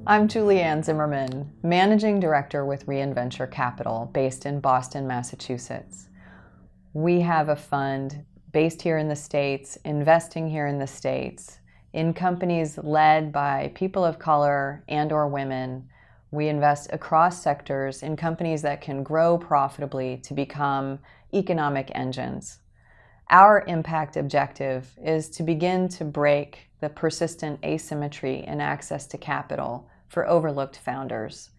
I'm Julianne Zimmerman, Managing Director with Reinventure Capital, based in Boston, Massachusetts. We have a fund based here in the States, investing here in the States, in companies led by people of color and/or women. We invest across sectors in companies that can grow profitably to become economic engines. Our impact objective is to begin to break the persistent asymmetry in access to capital for overlooked founders,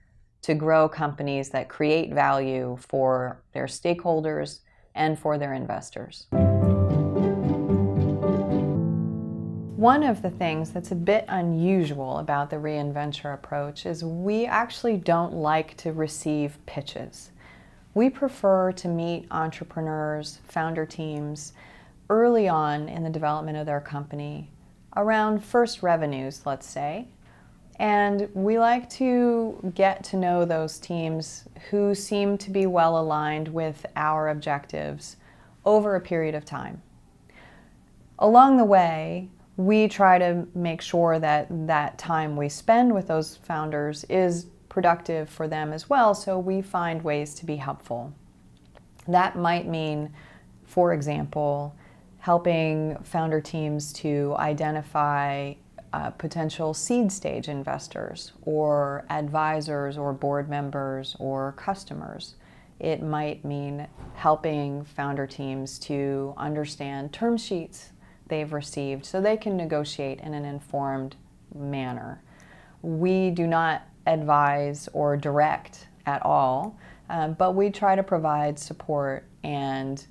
to grow companies that create value for their stakeholders and for their investors. One of the things that's a bit unusual about the Reinventure approach is we actually don't like to receive pitches. We prefer to meet entrepreneurs, founder teams, early on in the development of their company, around first revenues, let's say. And we like to get to know those teams who seem to be well aligned with our objectives over a period of time. Along the way, we try to make sure that that time we spend with those founders is productive for them as well, so we find ways to be helpful. That might mean, for example, helping founder teams to identify potential seed stage investors or advisors or board members or customers. It might mean helping founder teams to understand term sheets they've received so they can negotiate in an informed manner. We do not advise or direct at all, but we try to provide support and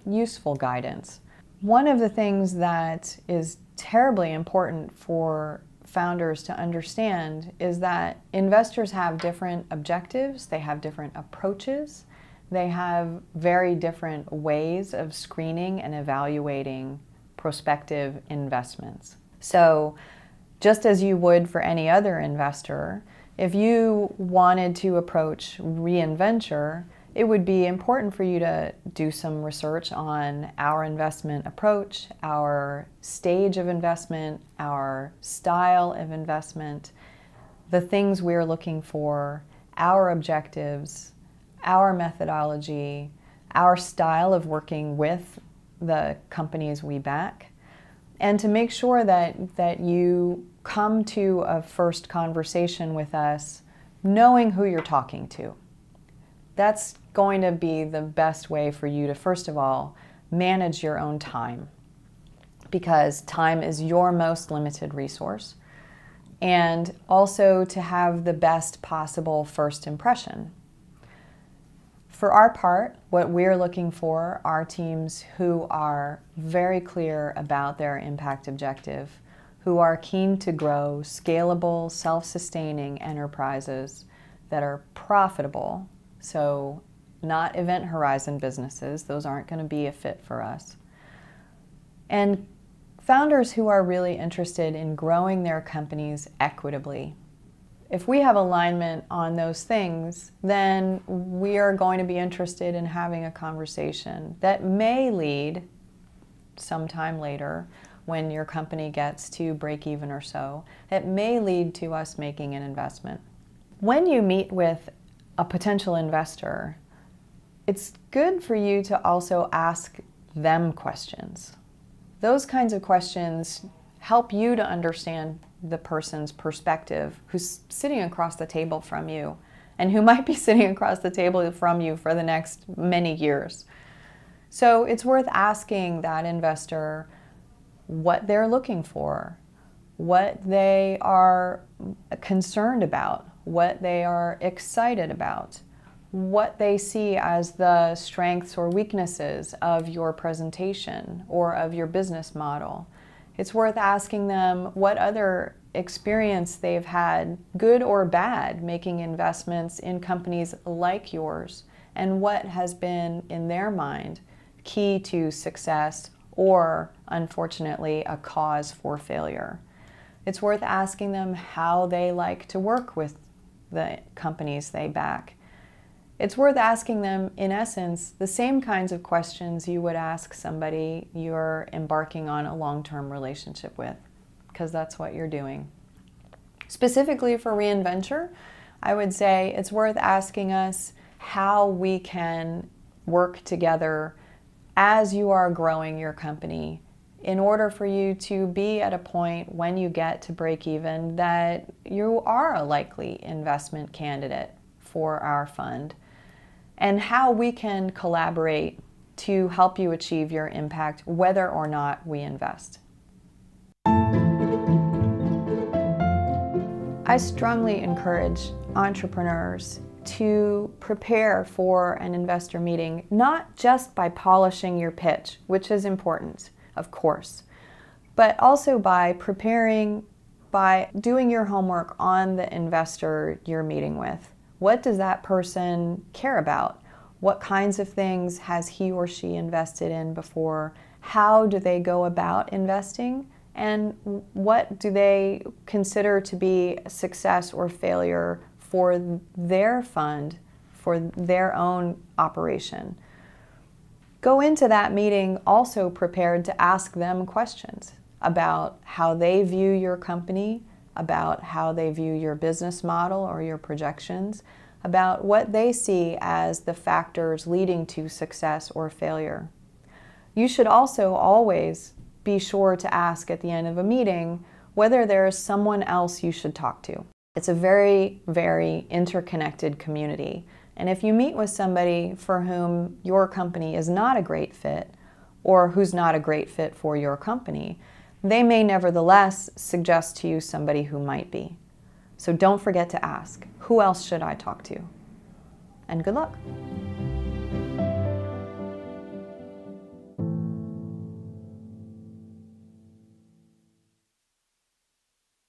useful guidance. One of the things that is terribly important for founders to understand is that investors have different objectives, they have different approaches, they have very different ways of screening and evaluating prospective investments. So just as you would for any other investor, if you wanted to approach Reinventure, it would be important for you to do some research on our investment approach, our stage of investment, our style of investment, the things we're looking for, our objectives, our methodology, our style of working with the companies we back, and to make sure that you come to a first conversation with us knowing who you're talking to. That's going to be the best way for you to, first of all, manage your own time, because time is your most limited resource, and also to have the best possible first impression. For our part, what we're looking for are teams who are very clear about their impact objective, who are keen to grow scalable, self-sustaining enterprises that are profitable, so not event horizon businesses. Those aren't going to be a fit for us. And founders who are really interested in growing their companies equitably. If we have alignment on those things, then we are going to be interested in having a conversation that may lead sometime later, when your company gets to break even or so, it may lead to us making an investment. When you meet with a potential investor, it's good for you to also ask them questions. Those kinds of questions help you to understand the person's perspective who's sitting across the table from you and who might be sitting across the table from you for the next many years. So it's worth asking that investor what they're looking for, what they are concerned about, what they are excited about, what they see as the strengths or weaknesses of your presentation or of your business model. It's worth asking them what other experience they've had, good or bad, making investments in companies like yours, and what has been, in their mind, key to success or, unfortunately, a cause for failure. It's worth asking them how they like to work with the companies they back. It's worth asking them, in essence, the same kinds of questions you would ask somebody you're embarking on a long-term relationship with, because that's what you're doing. Specifically for Reinventure, I would say it's worth asking us how we can work together as you are growing your company in order for you to be at a point when you get to break even that you are a likely investment candidate for our fund, and how we can collaborate to help you achieve your impact whether or not we invest. I strongly encourage entrepreneurs to prepare for an investor meeting, not just by polishing your pitch, which is important, of course, but also by preparing, by doing your homework on the investor you're meeting with. What does that person care about? What kinds of things has he or she invested in before? How do they go about investing? And what do they consider to be success or failure for their fund, for their own operation? Go into that meeting also prepared to ask them questions about how they view your company, about how they view your business model or your projections, about what they see as the factors leading to success or failure. You should also always be sure to ask at the end of a meeting whether there is someone else you should talk to. It's a very, very interconnected community. And if you meet with somebody for whom your company is not a great fit, or who's not a great fit for your company, they may nevertheless suggest to you somebody who might be. So don't forget to ask, who else should I talk to? And good luck.